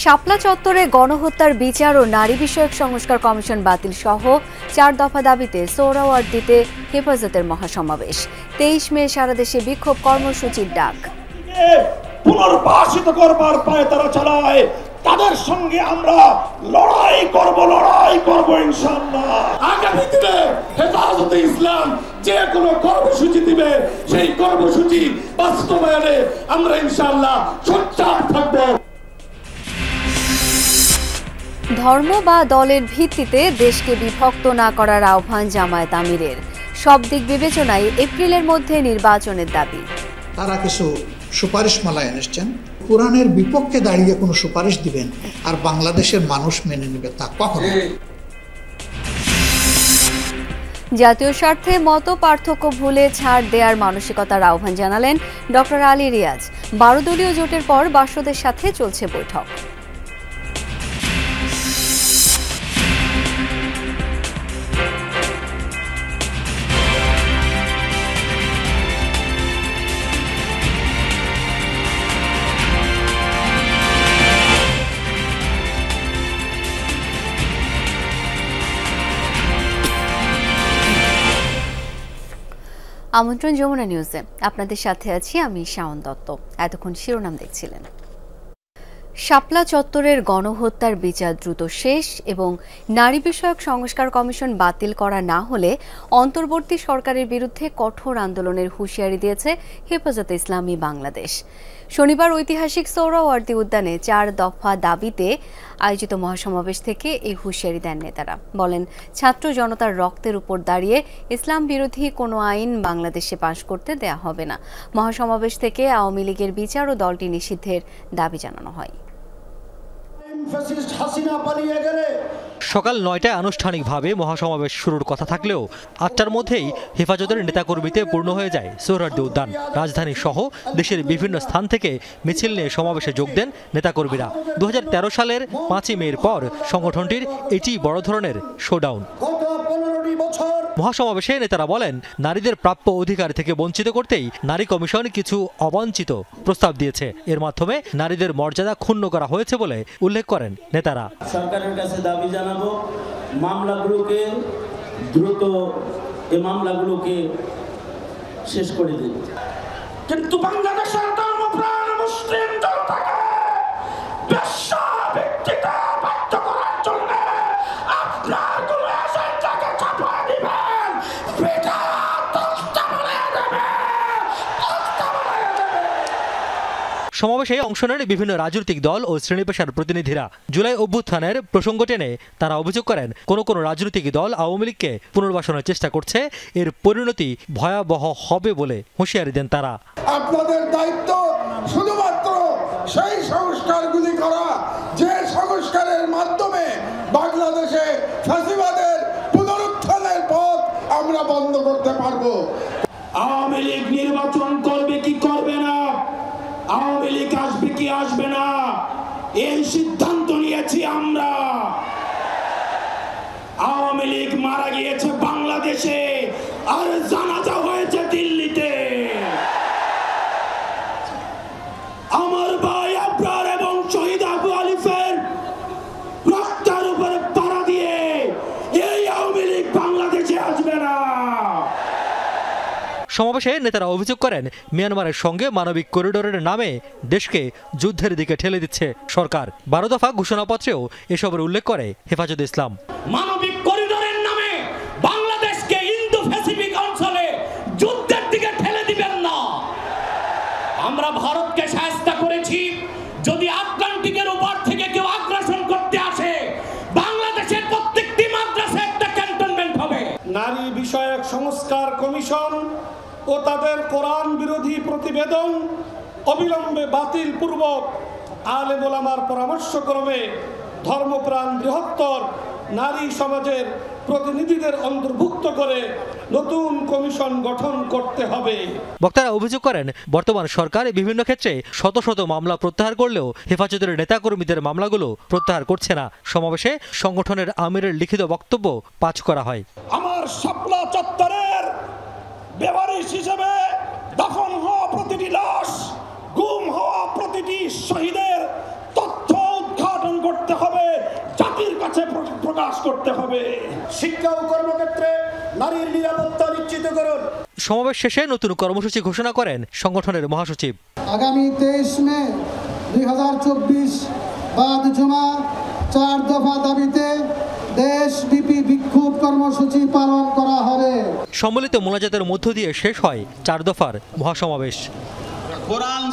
শাপলা চত্বরে গণহত্যার বিচার ও নারী বিষয়ক সংস্কার কমিশন বাতিল সহ 4 দফা দাবিতে সোহরাওয়ার্দীতে হেফাজতের মহাসমাবেশ। 23 মে সারা দেশে বিক্ষোভ কর্মসূচির ডাক। পুনর্বাসিত করবার পায়ে তারা চালায়, তাদের সঙ্গে আমরা লড়াই করব ইনশাআল্লাহ। আগামী দিনে হেফাজতে ইসলাম যে কোনো কর্মসূচি দিবে, সেই কর্মসূচি বাস্তবায়নে আমরা ইনশাআল্লাহ সোচ্চার থাকব। ধর্ম বা দলের ভিত্তিতে দেশকে বিভক্ত না করার আহ্বান জামায়াত আমিরের। সব দিক বিবেচনায় এপ্রিলের মধ্যে নির্বাচনের দাবি। তারা কিছু সুপারিশমালা এনেছেন, কোরআনের বিপক্ষে দাঁড়িয়ে কোনো সুপারিশ দিবেন আর বাংলাদেশের মানুষ মেনে নেবে তা কখনো। জাতীয় স্বার্থে মত পার্থক্য ভুলে ছাড় দেওয়ার মানসিকতার আহ্বান জানালেন ডক্টর আলী রিয়াজ। 12 দলীয় জোটের পর বাসদের সাথে চলছে বৈঠক। আমন্ত্রণ যমুনা নিউজে, আপনাদের সাথে আছি আমি শাওন দত্ত। এতক্ষণ শিরোনাম দেখছিলেন। শাপলা চত্বরের গণহত্যার বিচার দ্রুত শেষ এবং নারী বিষয়ক সংস্কার কমিশন বাতিল করা না হলে অন্তর্বর্তী সরকারের বিরুদ্ধে কঠোর আন্দোলনের হুঁশিয়ারি দিয়েছে হেফাজতে ইসলামী বাংলাদেশ। শনিবার ঐতিহাসিক সোহরাওয়ার্দী উদ্যানে 4 দফা দাবিতে আয়োজিত মহাসমাবেশ থেকে এই হুঁশিয়ারি দেন নেতারা। বলেন, ছাত্র জনতার রক্তের উপর দাঁড়িয়ে ইসলাম বিরোধী কোনো আইন বাংলাদেশে পাশ করতে দেয়া হবে না। মহাসমাবেশ থেকে আওয়ামী লীগের বিচার ও দলটি নিষিদ্ধের দাবি জানানো হয়। সকাল 9টায় আনুষ্ঠানিকভাবে মহাসমাবেশ শুরুর কথা থাকলেও 8টার মধ্যেই হেফাজতের নেতাকর্মীতে পূর্ণ হয়ে যায় সোহরাওয়ার্দী উদ্যান। রাজধানী সহ দেশের বিভিন্ন স্থান থেকে মিছিল নিয়ে সমাবেশে যোগ দেন নেতাকর্মীরা। 2013 সালের 5ই মের পর সংগঠনটির এটি বড় ধরনের শোডাউন। মহাসমাবেশে নেতারা বলেন, নারীদের প্রাপ্য অধিকার থেকে বঞ্চিত করতেই নারী কমিশন কিছু অবাঞ্ছিত প্রস্তাব দিয়েছে। এর মাধ্যমে নারীদের মর্যাদা ক্ষুণ্ণ করা হয়েছে বলে উল্লেখ করেন নেতারা। সরকারের কাছে দাবি জানাবো, মামলাগুলোকে দ্রুত এই মামলাগুলোকে শেষ করে দিন। কিন্তু বাংলাদেশের ধর্মপ্রাণ মুসলিম জনতাকে বেশ্যা ব্যক্তিতে বাধ্য করার জন্য আপনার কোনো এজেন্ডাকে চাপা দিবেন, পিঠা তক্তা বানিয়ে দেবে। সমাবেশে অংশ নেন বিভিন্ন রাজনৈতিক দল ও শ্রেণী পেশার প্রতিনিধিরা। জুলাই অভ্যুত্থানের প্রসঙ্গ টেনে তারা অভিযোগ করেন, কোনো রাজনৈতিক দল আওয়ামী লীগকে পুনর্বাসনের চেষ্টা করছে। এর পরিণতি ভয়াবহ হবে বলে হুঁশিয়ারি দেন তারা। আপনাদের দায়িত্ব শুধুমাত্র সেই সংস্কারগুলি করা, যে সংস্কারের মাধ্যমে বাংলাদেশে ফ্যাসিবাদের পুনরুত্থানের পথ আমরা বন্ধ করতে পারবো। আওয়ামী লীগ নির্বাচন করবে কি করবে না, আওয়ামী লীগ আসবে কি আসবে না, এই সিদ্ধান্ত নিয়েছি আমরা। আওয়ামী লীগ মারা গিয়েছে বাংলাদেশে আর জানাজা হয়েছে দিল্লিতে। আমার ভাই আবরার এবং শহীদ আবু আলিফের রক্তের উপরে পাড়া দিয়ে এই আওয়ামী লীগ বাংলাদেশে আসবে না। সমাবেশে নেতারা অভিযোগ করেন, মিয়ানমারের সঙ্গে মানবিক করিডোরের নামে দেশকে যুদ্ধের দিকে ঠেলে দিচ্ছে সরকার। 12 দফা ঘোষণাপত্রেও এসবের উল্লেখ করে হেফাজতে ইসলাম। মানবিক করিডোরের নামে বাংলাদেশকে ইন্দো প্যাসিফিক অঞ্চলে যুদ্ধের দিকে ঠেলে দিবেন না। আমরা ভারতকে সাহায্য করেছি, যদি আটলান্টিকের উপর থেকে কেউ আগ্রাসন করতে আসে, বাংলাদেশের প্রত্যেকটি মাদ্রাসায় একটা ক্যান্টনমেন্ট হবে। নারী বিষয়ক সংস্কার কমিশন ও তাদের কোরআন বিরোধী প্রতিবেদন অবিলম্বে বাতিল পূর্বক আলেম ওলামার পরামর্শক্রমে ধর্মপ্রাণ বৃহত্তর নারী সমাজের প্রতিনিধিদের অন্তর্ভুক্ত করে নতুন কমিশন গঠন করতে হবে। বক্তারা অভিযোগ করেন, বর্তমান সরকার বিভিন্ন ক্ষেত্রে শত শত মামলা প্রত্যাহার করলেও হেফাজতের নেতাকর্মীদের মামলাগুলো প্রত্যাহার করছে না। সমাবেশে সংগঠনের আমিরের লিখিত বক্তব্য পাঠ করা হয়। আমার শাপলা চত্বরের বেওয়ারিশ হিসেবে দফন হওয়া প্রতিটি লাশ, গুম হওয়া প্রতিটি শহীদের তথ্য উদ্ঘাটন করতে হবে। শিক্ষা ও কর্মক্ষেত্রে নারীর নিরাপত্তা নিশ্চিত করুন। সমাবেশ শেষে নতুন কর্মসূচি ঘোষণা করেন সংগঠনের মহাসচিব। আগামী 23 মে 2024 বাদ জমা 4 দফা দাবিতে দেশব্যাপী বিক্ষোভ কর্মসূচি পালন করা হবে। সম্মিলিত মোনাজাতের মধ্য দিয়ে শেষ হয় 4 দফার মহাসমাবেশ।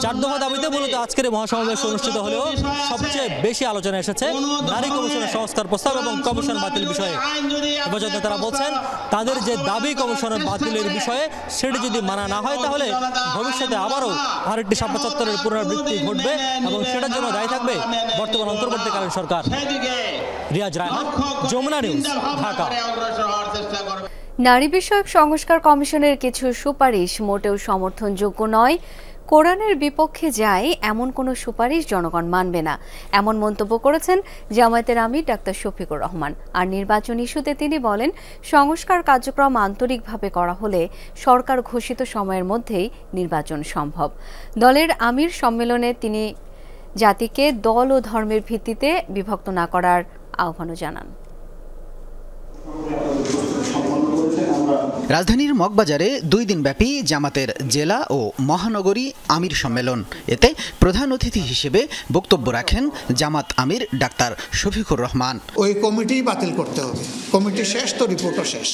4 দফা দাবিতে মূলত আজকের মহাসমাবেশ অনুষ্ঠিত হলেও সবচেয়ে বেশি আলোচনা এসেছে নারী কমিশনের সংস্কার প্রস্তাব এবং কমিশন বাতিল বিষয়ে। হেফাজত নেতারা বলছেন তাদের যে দাবি কমিশনের বাতিলের বিষয়ে সেটি যদি মানা না হয় তাহলে ভবিষ্যতে আবারও আরেকটি শাপলা চত্বরের পুনরাবৃত্তি ঘটবে এবং সেটার জন্য দায়ী থাকবে বর্তমান অন্তর্বর্তীকালীন সরকার। রিয়াজ রায়হান, যমুনা নিউজ, ঢাকা। নারী বিষয়ক সংস্কার কমিশনের কিছু সুপারিশ মোটেও সমর্থনযোগ্য নয়, কোরআনের বিপক্ষে যায় এমন কোনো সুপারিশ জনগণ মানবে না, এমন মন্তব্য করেছেন জামায়াতের আমির ডাক্তার শফিকুর রহমান। আর নির্বাচন ইস্যুতে তিনি বলেন, সংস্কার কার্যক্রম আন্তরিকভাবে করা হলে সরকার ঘোষিত সময়ের মধ্যেই নির্বাচন সম্ভব। দলের আমির সম্মেলনে তিনি জাতিকে দল ও ধর্মের ভিত্তিতে বিভক্ত না করার আহ্বানও জানান। রাজধানীর মগবাজারে 2 দিনব্যাপী জামাতের জেলা ও মহানগরী আমির সম্মেলন। এতে প্রধান অতিথি হিসেবে বক্তব্য রাখেন জামাত আমির ডাক্তার শফিকুর রহমান। ওই কমিটি বাতিল করতে হবে, কমিটি শেষ তো রিপোর্টও শেষ।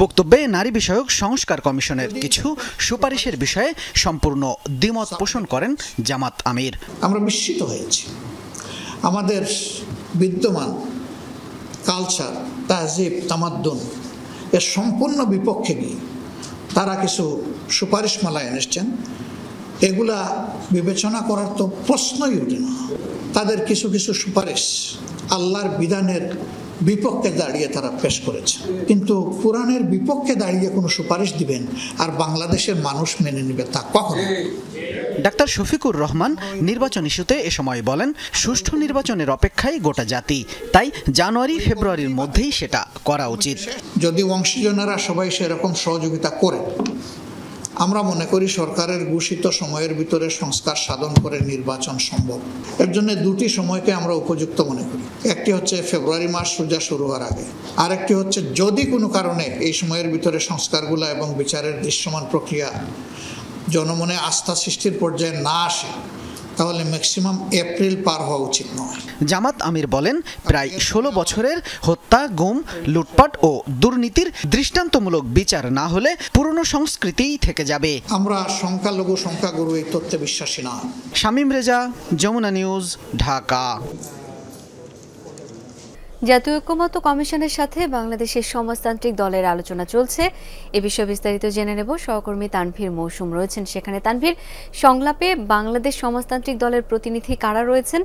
বক্তব্যে নারী বিষয়ক সংস্কার কমিশনের কিছু সুপারিশের বিষয়ে সম্পূর্ণ দ্বিমত পোষণ করেন জামাত আমির। আমরা বিস্মিত হয়েছি, আমাদের বিদ্যমান কালচার, তাহজিব, তামাদ্দুন এর সম্পূর্ণ বিপক্ষে গিয়ে তারা কিছু সুপারিশমালা এনেছেন। এগুলা বিবেচনা করার তো প্রশ্নই ওঠে না। তাদের কিছু কিছু সুপারিশ আল্লাহর বিধানের বিপক্ষে দাঁড়িয়ে তারা পেশ করেছে, কিন্তু কোরআনের বিপক্ষে দাঁড়িয়ে কোনো সুপারিশ দিবেন আর বাংলাদেশের মানুষ মেনে নেবে তা কখনো। ডাক্তার শফিকুর রহমান নির্বাচন ইস্যুতে এ সময় বলেন, সুষ্ঠু নির্বাচনের অপেক্ষায় গোটা জাতি, তাই জানুয়ারি ফেব্রুয়ারির মধ্যেই সেটা করা উচিত। যদি অংশীজনেরা সবাই সেরকম সহযোগিতা করে, আমরা মনে করি সরকারের ঘোষিত সময়ের ভিতরে সংস্কার সাধন করে নির্বাচন সম্ভব। এর জন্য 2টি সময়কে আমরা উপযুক্ত মনে করি। একটি হচ্ছে ফেব্রুয়ারি মাস রোজা শুরু হওয়ার আগে, আরেকটি হচ্ছে যদি কোনো কারণে এই সময়ের ভিতরে সংস্কারগুলো এবং বিচারের দৃশ্যমান প্রক্রিয়া জনমনে আস্থা সৃষ্টির পর্যায়ে না আসে, তাহলে ম্যাক্সিমাম এপ্রিল পার হওয়া উচিত নয়। জামাত আমির বলেন, প্রায় 16 বছরের হত্যা, গুম, লুটপাট ও দুর্নীতির দৃষ্টান্তমূলক বিচার না হলে পুরনো সংস্কৃতিই থেকে যাবে। আমরা সংখ্যালঘু সংখ্যাগুরু এই তথ্যে বিশ্বাসী না। শামীম রেজা, যমুনা নিউজ, ঢাকা। জাতীয় ঐক্যমত্য কমিশনের সাথে বাংলাদেশের সমাজতান্ত্রিক দলের আলোচনা চলছে। এ বিষয়ে বিস্তারিত জেনে নেব, সহকর্মী তানভীর মৌসুম রয়েছেন সেখানে। তানভীর, সংলাপে বাংলাদেশ সমাজতান্ত্রিক দলের প্রতিনিধি কারা রয়েছেন,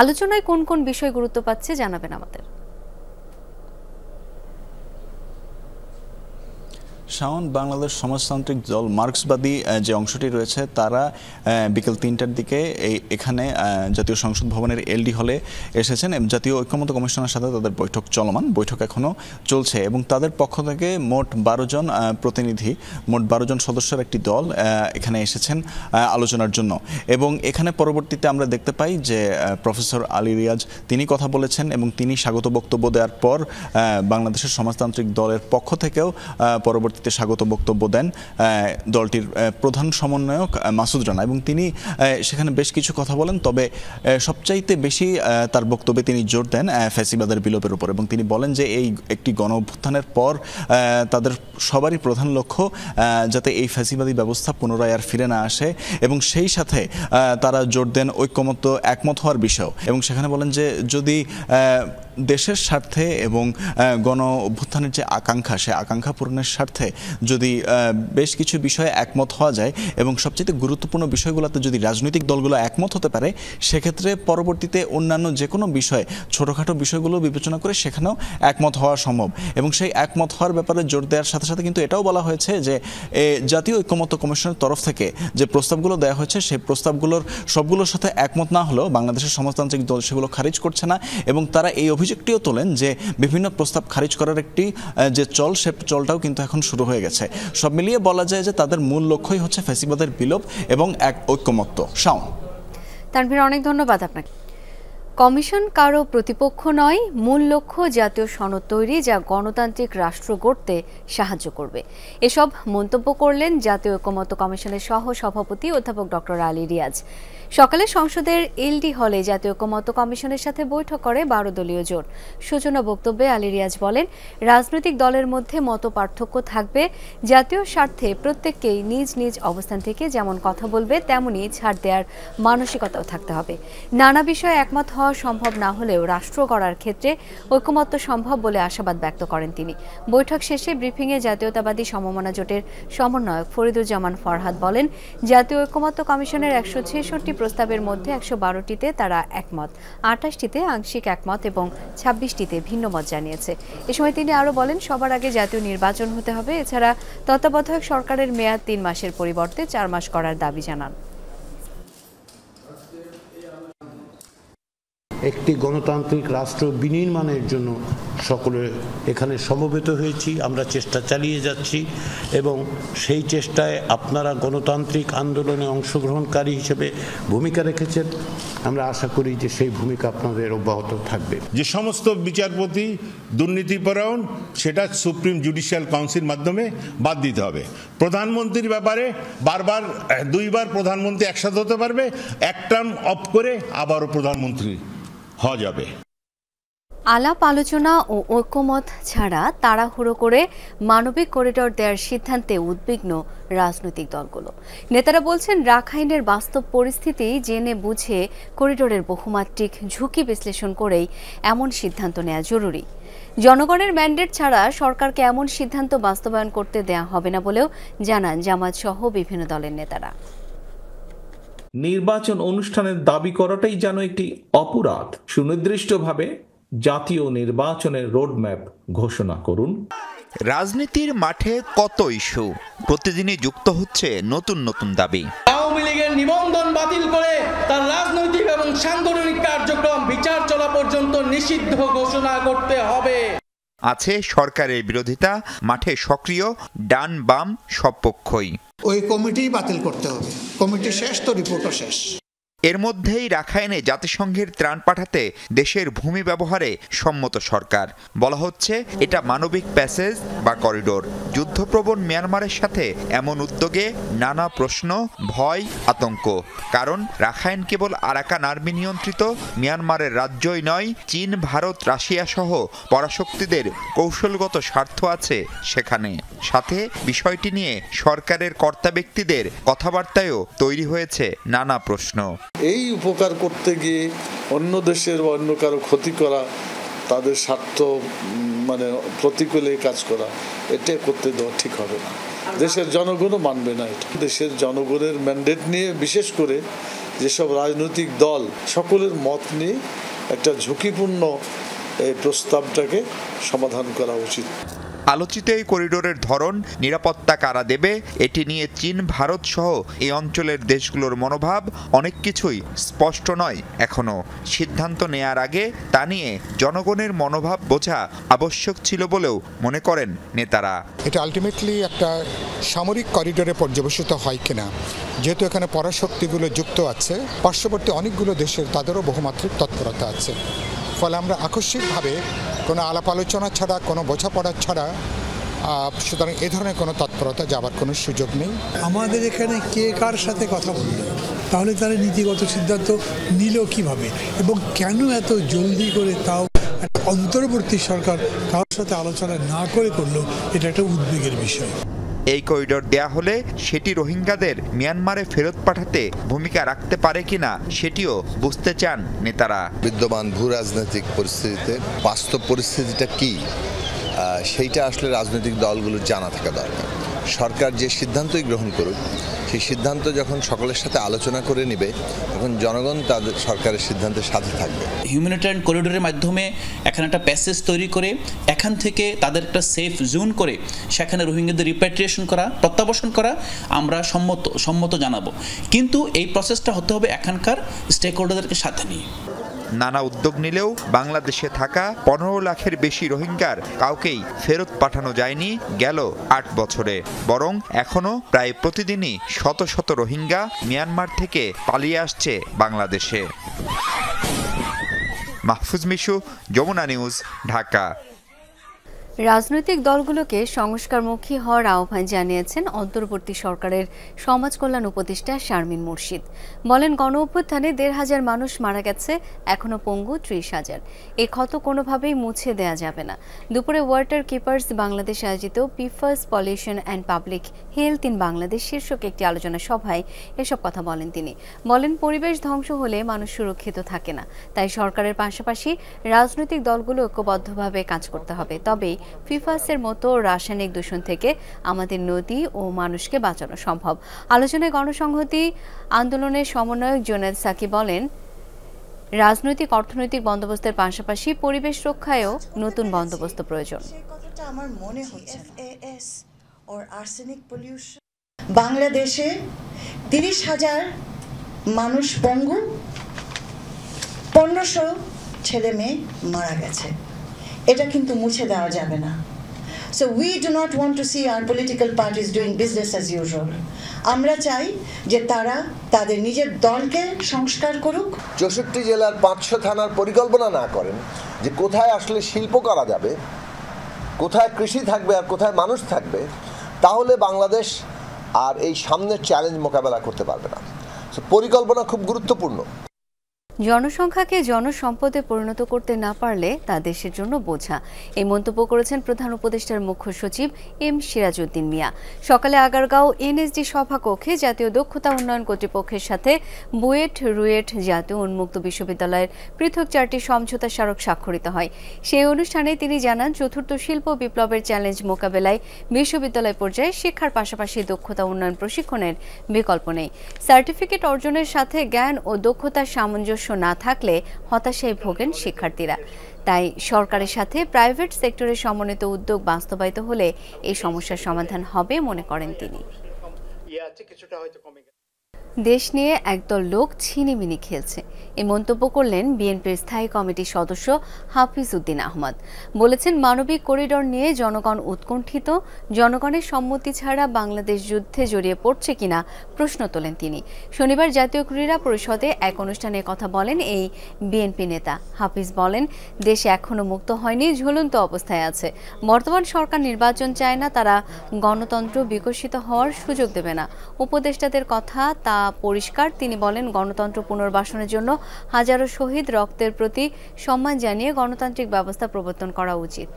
আলোচনায় কোন কোন বিষয় গুরুত্ব পাচ্ছে জানাবেন আমাদের। শাওন, বাংলাদেশ সমাজতান্ত্রিক দল মার্ক্সবাদী যে অংশটি রয়েছে তারা বিকেল 3টার দিকে এখানে জাতীয় সংসদ ভবনের এলডি হলে এসেছেন। জাতীয় ঐক্যমত্য কমিশনের সাথে তাদের বৈঠক চলমান, বৈঠক এখনও চলছে এবং তাদের পক্ষ থেকে মোট 12 জন প্রতিনিধি, মোট 12 জন সদস্যের একটি দল এখানে এসেছেন আলোচনার জন্য। এবং এখানে পরবর্তীতে আমরা দেখতে পাই যে প্রফেসর আলী রিয়াজ তিনি কথা বলেছেন এবং তিনি স্বাগত বক্তব্য দেওয়ার পর বাংলাদেশের সমাজতান্ত্রিক দলের পক্ষ থেকেও পরবর্তী স্বাগত বক্তব্য দেন দলটির প্রধান সমন্বয়ক মাসুদ রানা এবং তিনি সেখানে বেশ কিছু কথা বলেন। তবে সবচাইতে বেশি তার বক্তব্যে তিনি জোর দেন ফ্যাসিবাদের বিলোপের উপর এবং তিনি বলেন যে এই একটি গণ অভ্যুত্থানের পর তাদের সবারই প্রধান লক্ষ্য যাতে এই ফ্যাসিবাদী ব্যবস্থা পুনরায় আর ফিরে না আসে এবং সেই সাথে তারা জোর দেন ঐক্যমত্য একমত হওয়ার বিষয় এবং সেখানে বলেন যে যদি দেশের স্বার্থে এবং গণ অভ্যুত্থানের যে আকাঙ্ক্ষা, সে আকাঙ্ক্ষা পূরণের স্বার্থে যদি বেশ কিছু বিষয়ে একমত হওয়া যায় এবং সবচেয়ে গুরুত্বপূর্ণ বিষয়গুলোতে যদি রাজনৈতিক দলগুলো একমত হতে পারে, সেক্ষেত্রে পরবর্তীতে অন্যান্য যে কোনো বিষয়, ছোটোখাটো বিষয়গুলো বিবেচনা করে সেখানেও একমত হওয়া সম্ভব। এবং সেই একমত হওয়ার ব্যাপারে জোর দেওয়ার সাথে সাথে কিন্তু এটাও বলা হয়েছে যে জাতীয় ঐক্যমত্য কমিশনের তরফ থেকে যে প্রস্তাবগুলো দেওয়া হয়েছে সেই প্রস্তাবগুলোর সবগুলোর সাথে একমত না হলেও বাংলাদেশের সমাজতান্ত্রিক দল সেগুলো খারিজ করছে না এবং তারা এই অভিযোগটিও তোলেন যে বিভিন্ন প্রস্তাব খারিজ করার একটি যে চল, সে চলটাও কিন্তু এখন শুরু হয়ে গেছে। সব মিলিয়ে বলা যায় যে তাদের মূল লক্ষ্যই হচ্ছে ফ্যাসিবাদের বিলোপ এবং এক ঐক্যমত্য। শাওন, তানভীর, অনেক ধন্যবাদ আপনাকে। কমিশন কারো প্রতিপক্ষ নয়, মূল লক্ষ্য জাতীয় সনদ তৈরি যা গণতান্ত্রিক রাষ্ট্র গড়তে সাহায্য করবে। এসব মন্তব্য করলেন জাতীয় ঐকমত্য কমিশনের সহ সভাপতি অধ্যাপক ডক্টর আলী রিয়াজ। সকালে সংসদের এলডি হলে জাতীয় ঐকমত্য কমিশনের সাথে বৈঠক করে 12 দলীয় জোট। সূচনা বক্তব্যে আলী রিয়াজ বলেন, রাজনৈতিক দলের মধ্যে মত পার্থক্য থাকবে, জাতীয় স্বার্থে প্রত্যেককেই নিজ নিজ অবস্থান থেকে যেমন কথা বলবে তেমনি ছাড় দেওয়ার মানসিকতাও থাকতে হবে। নানা বিষয়ে একমত হওয়া সম্ভব না হলেও রাষ্ট্র গড়ার ক্ষেত্রে ঐকমত্য সম্ভব বলে আশাবাদ ব্যক্ত করেন তিনি। বৈঠক শেষে ব্রিফিংয়ে জাতীয়তাবাদী সমমনা জোটের সমন্বয়ক ফরিদুজ্জামান ফরহাদ বলেন, জাতীয় ঐকমত্য কমিশনের 166 প্রস্তাবের মধ্যে 112টিতে তারা একমত, 28টিতে আংশিক একমত এবং 26টিতে ভিন্ন মত জানিয়েছে। এ সময় তিনি আরও বলেন, সবার আগে জাতীয় নির্বাচন হতে হবে। এছাড়া তত্ত্বাবধায়ক সরকারের মেয়াদ 3 মাসের পরিবর্তে 4 মাস করার দাবি জানান। একটি গণতান্ত্রিক রাষ্ট্র বিনির্মাণের জন্য সকলে এখানে সমবেত হয়েছি, আমরা চেষ্টা চালিয়ে যাচ্ছি এবং সেই চেষ্টায় আপনারা গণতান্ত্রিক আন্দোলনে অংশগ্রহণকারী হিসেবে ভূমিকা রেখেছেন। আমরা আশা করি যে সেই ভূমিকা আপনাদের অব্যাহত থাকবে। যে সমস্ত বিচারপতি দুর্নীতিপরায়ণ সেটা সুপ্রিম জুডিশিয়াল কাউন্সিল মাধ্যমে বাদ দিতে হবে। প্রধানমন্ত্রীর ব্যাপারে বারবার 2বার প্রধানমন্ত্রী একসাথে হতে পারবে, এক টার্ম অফ করে আবারও প্রধানমন্ত্রী হওয়া যাবে। আলাপ আলোচনা ও ঐকমত ছাড়া তাড়াহুড়ো করে মানবিক করিডর দেওয়ার সিদ্ধান্তে উদ্বিগ্ন রাজনৈতিক দলগুলো। নেতারা বলছেন, রাখাইনের বাস্তব পরিস্থিতি জেনে বুঝে করিডোরের বহুমাত্রিক ঝুঁকি বিশ্লেষণ করেই এমন সিদ্ধান্ত নেওয়া জরুরি। জনগণের ম্যান্ডেট ছাড়া সরকারকে এমন সিদ্ধান্ত বাস্তবায়ন করতে দেয়া হবে না বলেও জানান জামাত সহ বিভিন্ন দলের নেতারা। নির্বাচন অনুষ্ঠানের দাবি করাটাই যেন একটি অপরাধ। সুনির্দিষ্টভাবে জাতীয় নির্বাচনের রোডম্যাপ ঘোষণা করুন। রাজনীতির মাঠে কত ইস্যু, প্রতিদিনই যুক্ত হচ্ছে নতুন নতুন দাবি। আওয়ামী লীগের নিবন্ধন বাতিল করে তার রাজনৈতিক এবং সাংগঠনিক কার্যক্রম বিচার চলা পর্যন্ত নিষিদ্ধ ঘোষণা করতে হবে। আছে সরকারের বিরোধিতা, মাঠে সক্রিয় ডান বাম সব পক্ষই। ওই কমিটি বাতিল করতে হবে, কমিটি শেষ তো রিপোর্টও শেষ। এর মধ্যেই রাখাইনে জাতিসংঘের ত্রাণ পাঠাতে দেশের ভূমি ব্যবহারে সম্মত সরকার। বলা হচ্ছে এটা মানবিক প্যাসেজ বা করিডোর। যুদ্ধপ্রবণ মিয়ানমারের সাথে এমন উদ্যোগে নানা প্রশ্ন, ভয়, আতঙ্ক। কারণ রাখাইন কেবল আরাকান আর্মি নিয়ন্ত্রিত মিয়ানমারের রাজ্যই নয়, চীন, ভারত, রাশিয়া সহ পরাশক্তিদের কৌশলগত স্বার্থ আছে সেখানে। সাথে বিষয়টি নিয়ে সরকারের কর্তা ব্যক্তিদের কথাবার্তায়ও তৈরি হয়েছে নানা প্রশ্ন। এই উপকার করতে গিয়ে অন্য দেশের বা অন্য কারো ক্ষতি করা, তাদের স্বার্থ প্রতিকূলে কাজ করা, এটা করতে দেওয়া ঠিক হবে না। দেশের জনগণও মানবে না এটা। দেশের জনগণের ম্যান্ডেট নিয়ে বিশেষ করে যেসব রাজনৈতিক দল সকলের মত নিয়ে একটা ঝুঁকিপূর্ণ এই প্রস্তাবটাকে সমাধান করা উচিত। আলোচিত এই করিডোরের ধরন, নিরাপত্তা কারা দেবে, এটি নিয়ে চীন, ভারত সহ এই অঞ্চলের দেশগুলোর মনোভাব অনেক কিছুই স্পষ্ট নয় এখনো। সিদ্ধান্ত নেয়ার আগে তা নিয়ে জনগণের মনোভাব বোঝা আবশ্যক ছিল বলেও মনে করেন নেতারা। এটা আলটিমেটলি একটা সামরিক করিডোরে পর্যবেসিত হয় কিনা, যেহেতু এখানে পরাশক্তিগুলো যুক্ত আছে, পার্শ্ববর্তী অনেকগুলো দেশের তাদেরও বহুমাত্রিক তৎপরতা আছে। ফলে আমরা আকস্মিকভাবে কোনো আলাপ আলোচনা ছাড়া, কোনো বোঝাপড়া ছাড়া, সুতরাং এ ধরনের কোনো তৎপরতা যাবার কোনো সুযোগ নেই। আমাদের এখানে কে কার সাথে কথা বলল, তাহলে তারা নীতিগত সিদ্ধান্ত নিল কিভাবে এবং কেন এত জলদি করে, তাও একটা অন্তর্বর্তী সরকার কারোর সাথে আলোচনা না করে করলো, এটা একটা উদ্বেগের বিষয়। এই করিডোর দেয়া হলে সেটি রোহিঙ্গাদের মিয়ানমারে ফেরত পাঠাতে ভূমিকা রাখতে পারে কিনা সেটিও বুঝতে চান নেতারা। বিদ্যমান ভূ রাজনৈতিক পরিস্থিতিতে বাস্তব পরিস্থিতিটা কি, সেইটা আসলে রাজনৈতিক দলগুলোর জানা থাকা দরকার। সরকার যে সিদ্ধান্তই গ্রহণ করুক, সেই সিদ্ধান্ত যখন সকলের সাথে আলোচনা করে নেবে, তখন জনগণ তাদের সরকারের সিদ্ধান্তের সাথে থাকবে। হিউম্যানিটেরিয়ান করিডোরের মাধ্যমে এখানে একটা প্যাসেজ তৈরি করে এখান থেকে তাদের একটা সেফ জোন করে সেখানে রোহিঙ্গাদের রিপ্যাট্রিয়েশন করা, প্রত্যাবাসন করা আমরা সম্মত জানাবো। কিন্তু এই প্রসেসটা হতে হবে এখানকার স্টেক হোল্ডারদেরকে সাথে নিয়ে। নানা উদ্যোগ নিলেও বাংলাদেশে থাকা 15 লাখের বেশি রোহিঙ্গার কাউকেই ফেরত পাঠানো যায়নি গেল 8 বছরে। বরং এখনো প্রায় প্রতিদিনই শত শত রোহিঙ্গা মিয়ানমার থেকে পালিয়ে আসছে বাংলাদেশে। মাহফুজ মিশু, যমুনা নিউজ, ঢাকা। রাজনৈতিক দলগুলোকে সংস্কারমুখী হওয়ার আহ্বান জানিয়েছেন অন্তর্বর্তী সরকারের সমাজ কল্যাণ উপদেষ্টা শারমিন মুর্শিদ। বলেন, গণ অভ্যুত্থানে ১৫০০ মানুষ মারা গেছে, এখনো পঙ্গু ৩০,০০০। এ ক্ষত কোনোভাবেই মুছে দেয়া যাবে না। দুপুরে ওয়াটার কিপার্স বাংলাদেশ আয়োজিত PFAS pollution and public health in Bangladesh শীর্ষক একটি আলোচনা সভায় এসব কথা বলেন তিনি। বলেন, পরিবেশ ধ্বংস হলে মানুষ সুরক্ষিত থাকে না, তাই সরকারের পাশাপাশি রাজনৈতিক দলগুলো ঐক্যবদ্ধভাবে কাজ করতে হবে। তবেই ফিফাসের মতো রাসায়নিক দূষণ থেকে আমাদের নদী ও মানুষকে বাঁচানো সম্ভব। আলোচনায় গণসংহতি আন্দোলনের সমন্বয়ক জুনায়েদ সাকি বলেন, রাজনৈতিক অর্থনৈতিক বন্দোবস্তের পাশাপাশি পরিবেশ রক্ষায়ও নতুন বন্দোবস্ত প্রয়োজন। আমার মনে হচ্ছে বাংলাদেশে ৩০,০০০ মানুষ পঙ্গু, ১৫০০ ছেলে মেয়ে মারা গেছে। এটা কিন্তু মুছে দেওয়া যাবে না। So we do not want to see our political parties doing business as usual. আমরা চাই যে তারা তাদের নিজের দলকে সংস্কার করুক। ৬৪ জেলার ৫০০ থানার পরিকল্পনা না করেন যে কোথায় আসলে শিল্প করা যাবে, কোথায় কৃষি থাকবে আর কোথায় মানুষ থাকবে, তাহলে বাংলাদেশ আর এই সামনের চ্যালেঞ্জ মোকাবেলা করতে পারবে না। পরিকল্পনা খুব গুরুত্বপূর্ণ। জনসংখ্যাকে জনসম্পদে পরিণত করতে না পারলে তা দেশের জন্য বোঝা, এই মন্তব্য করেছেন প্রধান উপদেষ্টার মুখ্য সচিব এম সিরাজউদ্দিন মিয়া। সকালে আগারগাঁও এনএসডি সভাকক্ষে জাতীয় দক্ষতা উন্নয়ন কর্তৃপক্ষের সাথে বুয়েট রুয়েট জাতীয় উন্মুক্ত বিশ্ববিদ্যালয়ের পৃথক 4টি সমঝোতা স্মারক স্বাক্ষরিত হয়। সেই অনুষ্ঠানে তিনি জানান, চতুর্থ শিল্প বিপ্লবের চ্যালেঞ্জ মোকাবেলায় বিশ্ববিদ্যালয় পর্যায়ে শিক্ষার পাশাপাশি দক্ষতা উন্নয়ন প্রশিক্ষণের বিকল্প নেই। সার্টিফিকেট অর্জনের সাথে জ্ঞান ও দক্ষতার সামঞ্জস্য না থাকলে হতাশায় ভোগেন শিক্ষার্থীরা। তাই সরকারের সাথে প্রাইভেট সেক্টরের সমন্বিত উদ্যোগ বাস্তবায়িত হলে এই সমস্যার সমাধান হবে মনে করেন তিনি। দেশ নিয়ে একদল লোক ছিনিমিনি খেলছে, এই মন্তব্য করলেন বিএনপির স্থায়ী কমিটির সদস্য হাফিজ উদ্দিন আহমদ। বলেছেন, মানবিক করিডোর নিয়ে জনগণ উৎকণ্ঠিত, জনগণের সম্মতি ছাড়া বাংলাদেশ যুদ্ধে জড়িয়ে পড়ছে কিনা প্রশ্ন তোলেন তিনি। শনিবার জাতীয় ক্রীড়া পরিষদে এক অনুষ্ঠানে কথা বলেন এই বিএনপি নেতা। হাফিজ বলেন, দেশ এখনো মুক্ত হয়নি, ঝুলন্ত অবস্থায় আছে। বর্তমান সরকার নির্বাচন চায় না, তারা গণতন্ত্র বিকশিত হওয়ার সুযোগ দেবে না। উপদেষ্টাদের কথা তা পরিষ্কার। তিনি বলেন, গণতন্ত্র পুনর্বাসনের জন্য হাজারো শহীদ রক্তের প্রতি সম্মান জানিয়ে গণতান্ত্রিক ব্যবস্থা প্রবর্তন করা উচিত।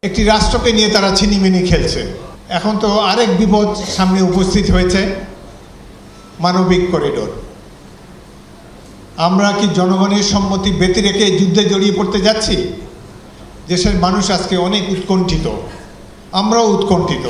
একটি রাষ্ট্রকে নিয়ে তারা ছিনিমিনি খেলছে। এখন তো আরেক বিপদ সামনে উপস্থিত হয়েছে, মানবিক করিডোর। আমরা কি জনগণের সম্মতি ব্যতি রেখে যুদ্ধে জড়িয়ে পড়তে যাচ্ছি? দেশের মানুষ আজকে অনেক উৎকণ্ঠিত, আমরাও উৎকণ্ঠিত।